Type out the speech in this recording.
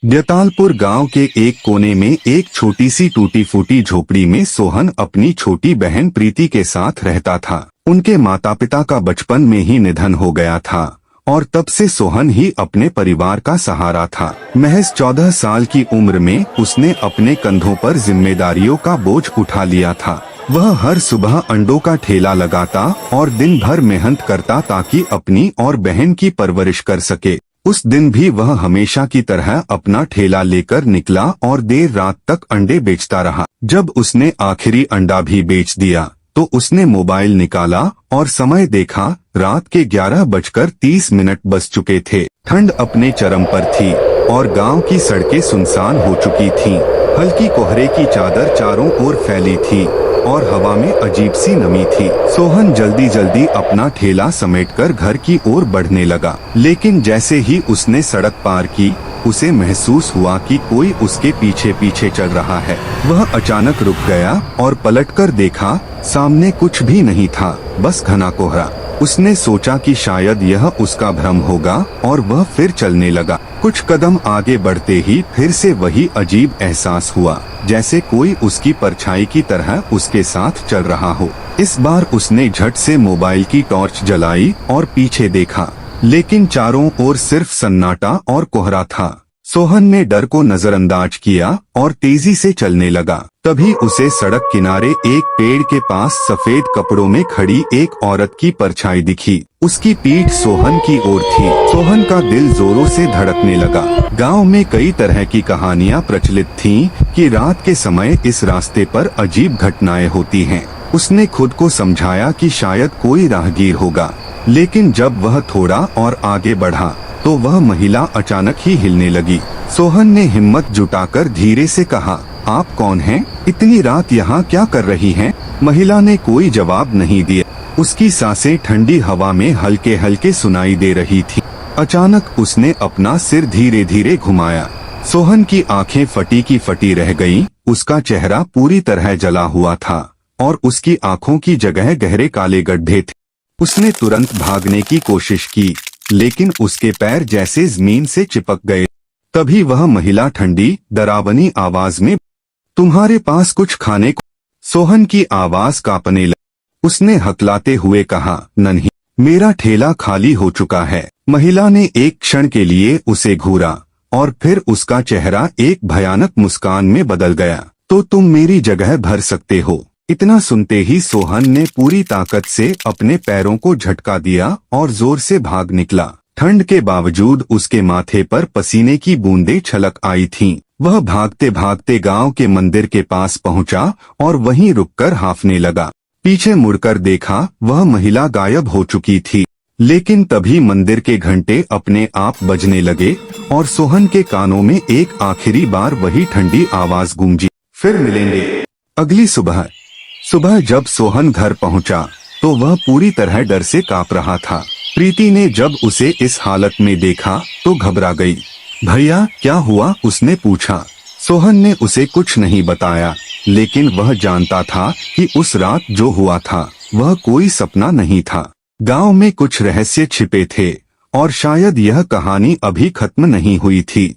देतालपुर गांव के एक कोने में एक छोटी सी टूटी फूटी झोपड़ी में सोहन अपनी छोटी बहन प्रीति के साथ रहता था। उनके माता पिता का बचपन में ही निधन हो गया था और तब से सोहन ही अपने परिवार का सहारा था। महज 14 साल की उम्र में उसने अपने कंधों पर जिम्मेदारियों का बोझ उठा लिया था। वह हर सुबह अंडों का ठेला लगाता और दिन भर मेहनत करता ताकि अपनी और बहन की परवरिश कर सके। उस दिन भी वह हमेशा की तरह अपना ठेला लेकर निकला और देर रात तक अंडे बेचता रहा। जब उसने आखिरी अंडा भी बेच दिया तो उसने मोबाइल निकाला और समय देखा। रात के 11:30 बज चुके थे। ठंड अपने चरम पर थी और गांव की सड़कें सुनसान हो चुकी थीं। हल्की कोहरे की चादर चारों ओर फैली थी और हवा में अजीब सी नमी थी। सोहन जल्दी जल्दी अपना ठेला समेटकर घर की ओर बढ़ने लगा, लेकिन जैसे ही उसने सड़क पार की उसे महसूस हुआ कि कोई उसके पीछे पीछे चल रहा है। वह अचानक रुक गया और पलटकर देखा। सामने कुछ भी नहीं था, बस घना कोहरा। उसने सोचा कि शायद यह उसका भ्रम होगा और वह फिर चलने लगा। कुछ कदम आगे बढ़ते ही फिर से वही अजीब एहसास हुआ, जैसे कोई उसकी परछाई की तरह उसके साथ चल रहा हो। इस बार उसने झट से मोबाइल की टॉर्च जलाई और पीछे देखा, लेकिन चारों ओर सिर्फ सन्नाटा और कोहरा था। सोहन ने डर को नजरअंदाज किया और तेजी से चलने लगा। तभी उसे सड़क किनारे एक पेड़ के पास सफेद कपड़ों में खड़ी एक औरत की परछाई दिखी। उसकी पीठ सोहन की ओर थी। सोहन का दिल जोरों से धड़कने लगा। गांव में कई तरह की कहानियां प्रचलित थीं कि रात के समय इस रास्ते पर अजीब घटनाएं होती हैं। उसने खुद को समझाया कि शायद कोई राहगीर होगा, लेकिन जब वह थोड़ा और आगे बढ़ा तो वह महिला अचानक ही हिलने लगी। सोहन ने हिम्मत जुटाकर धीरे से कहा, आप कौन हैं? इतनी रात यहाँ क्या कर रही हैं? महिला ने कोई जवाब नहीं दिया। उसकी सांसें ठंडी हवा में हल्के हल्के सुनाई दे रही थी। अचानक उसने अपना सिर धीरे धीरे घुमाया। सोहन की आंखें फटी की फटी रह गईं। उसका चेहरा पूरी तरह जला हुआ था और उसकी आंखों की जगह गहरे काले गड्ढे थे। उसने तुरंत भागने की कोशिश की, लेकिन उसके पैर जैसे जमीन से चिपक गए। तभी वह महिला ठंडी डरावनी आवाज में, तुम्हारे पास कुछ खाने को? सोहन की आवाज कांपने लगी। उसने हकलाते हुए कहा, नहीं, मेरा ठेला खाली हो चुका है। महिला ने एक क्षण के लिए उसे घूरा और फिर उसका चेहरा एक भयानक मुस्कान में बदल गया। तो तुम मेरी जगह भर सकते हो। इतना सुनते ही सोहन ने पूरी ताकत से अपने पैरों को झटका दिया और जोर से भाग निकला। ठंड के बावजूद उसके माथे पर पसीने की बूंदें छलक आई थीं। वह भागते भागते गांव के मंदिर के पास पहुंचा और वहीं रुककर हांफने लगा। पीछे मुड़कर देखा, वह महिला गायब हो चुकी थी। लेकिन तभी मंदिर के घंटे अपने आप बजने लगे और सोहन के कानों में एक आखिरी बार वही ठंडी आवाज गूंजी, फिर मिलेंगे। अगली सुबह जब सोहन घर पहुंचा तो वह पूरी तरह डर से कांप रहा था। प्रीति ने जब उसे इस हालत में देखा तो घबरा गई। भैया क्या हुआ? उसने पूछा। सोहन ने उसे कुछ नहीं बताया, लेकिन वह जानता था कि उस रात जो हुआ था वह कोई सपना नहीं था। गांव में कुछ रहस्य छिपे थे और शायद यह कहानी अभी खत्म नहीं हुई थी।